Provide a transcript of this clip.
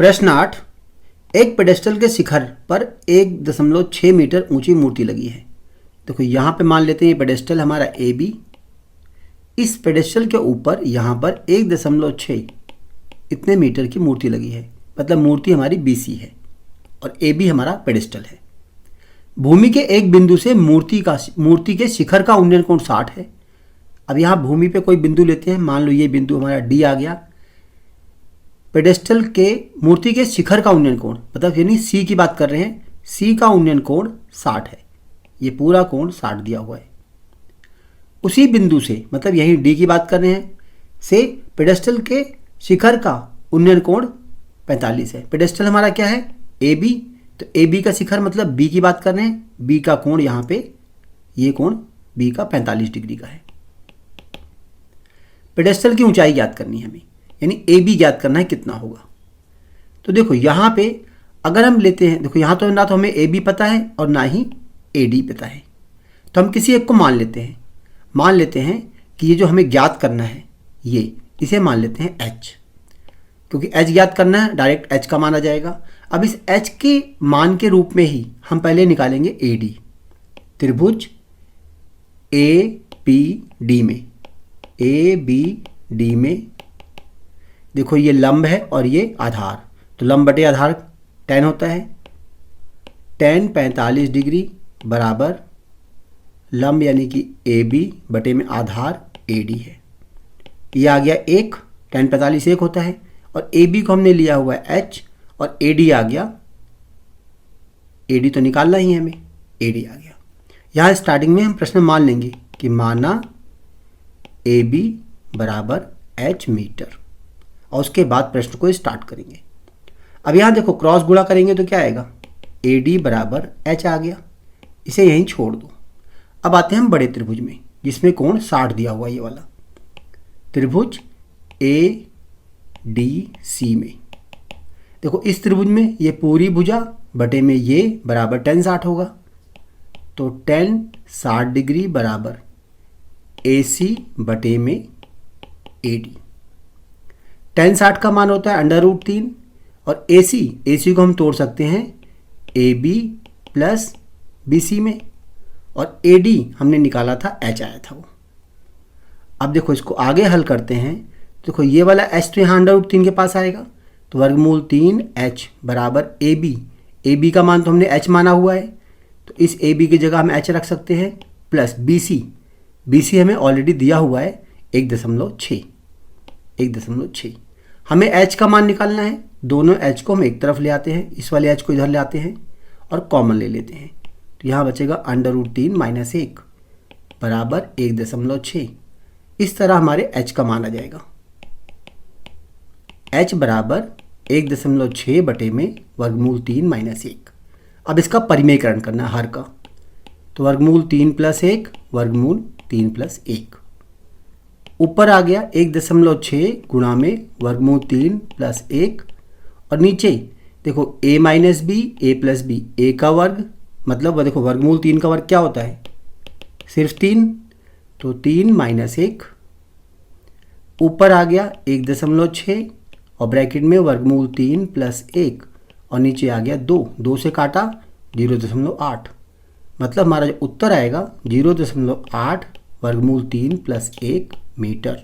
प्रश्न 8। एक पेडेस्टल के शिखर पर 1.6 मीटर ऊंची मूर्ति लगी है। देखो यहाँ पे मान लेते हैं ये पेडेस्टल हमारा ए बी, इस पेडेस्टल के ऊपर यहाँ पर 1.6 इतने मीटर की मूर्ति लगी है, मतलब मूर्ति हमारी BC है और ए बी हमारा पेडेस्टल है। भूमि के एक बिंदु से मूर्ति के शिखर का उन्नयन कोण 60 है। अब यहाँ भूमि पे कोई बिंदु लेते हैं, मान लो ये बिंदु हमारा D आ गया। पेडेस्टल के मूर्ति के शिखर का उन्नयन कोण, मतलब यानी C की बात कर रहे हैं, C का उन्नयन कोण 60 है। ये पूरा कोण 60 दिया हुआ है। उसी बिंदु से, मतलब यही D की बात कर रहे हैं, से पेडेस्टल के शिखर का उन्नयन कोण 45 है। पेडेस्टल हमारा क्या है AB, तो AB का शिखर मतलब B की बात कर रहे हैं, B का कोण यहाँ पे ये कोण B का 45 डिग्री का है। पेडेस्टल की ऊंचाई ज्ञात करनी है हमें, यानी AB ज्ञात करना है कितना होगा। तो देखो यहाँ पे अगर हम लेते हैं, देखो यहाँ तो ना तो हमें AB पता है और ना ही AD पता है, तो हम किसी एक को मान लेते हैं कि ये जो हमें ज्ञात करना है ये, इसे मान लेते हैं H, क्योंकि H ज्ञात करना है, डायरेक्ट H का माना जाएगा। अब इस H के मान के रूप में ही हम पहले निकालेंगे AD। त्रिभुज ABD में देखो ये लंब है और ये आधार, तो लंब बटे आधार tan होता है। tan 45 डिग्री बराबर लंब यानी कि AB बटे में आधार AD है। ये आ गया 1, tan 45 1 होता है, और AB को हमने लिया हुआ है H और AD आ गया, AD तो निकालना ही है हमें, AD आ गया। यहाँ स्टार्टिंग में हम प्रश्न मान लेंगे कि माना AB बराबर H मीटर, और उसके बाद प्रश्न को स्टार्ट करेंगे। अब यहाँ देखो क्रॉस गुणा करेंगे तो क्या आएगा, AD बराबर H आ गया, इसे यहीं छोड़ दो। अब आते हैं हम बड़े त्रिभुज में, जिसमें कोण 60 दिया हुआ ये वाला त्रिभुज ADC में। देखो इस त्रिभुज में ये पूरी भुजा बटे में ये बराबर tan 60 होगा, तो tan 60 डिग्री बराबर AC बटे में AD। tan 60 का मान होता है √3, और AC को हम तोड़ सकते हैं AB प्लस BC में, और AD हमने निकाला था H आया था वो। अब देखो इसको आगे हल करते हैं, देखो ये वाला H तो यहाँ √3 के पास आएगा, तो वर्गमूल 3H बराबर AB का मान तो हमने H माना हुआ है, तो इस AB की जगह हम H रख सकते हैं, प्लस BC हमें ऑलरेडी दिया हुआ है 1.6। हमें H का मान निकालना है, दोनों H को हम एक तरफ ले आते हैं, इस वाले H को इधर ले आते हैं और कॉमन ले लेते हैं, तो यहाँ बचेगा √3 - 1 बराबर 1.6। इस तरह हमारे H का मान आ जाएगा, H बराबर 1.6 बटे में वर्गमूल 3 - 1। अब इसका परिमेयकरण करना है हर का, तो वर्गमूल 3 + 1 वर्गमूल 3 + 1। ऊपर आ गया 1.6 गुणा में वर्गमूल 3 + 1, और नीचे देखो A - B A + B A का वर्ग, मतलब देखो वर्गमूल 3 का वर्ग क्या होता है, सिर्फ 3, तो 3 - 1। ऊपर आ गया 1.6 और ब्रैकेट में वर्गमूल 3 + 1, और नीचे आ गया 2 से काटा 0.8, मतलब हमारा जो उत्तर आएगा 0.8 वर्गमूल 3 + 1 मीटर।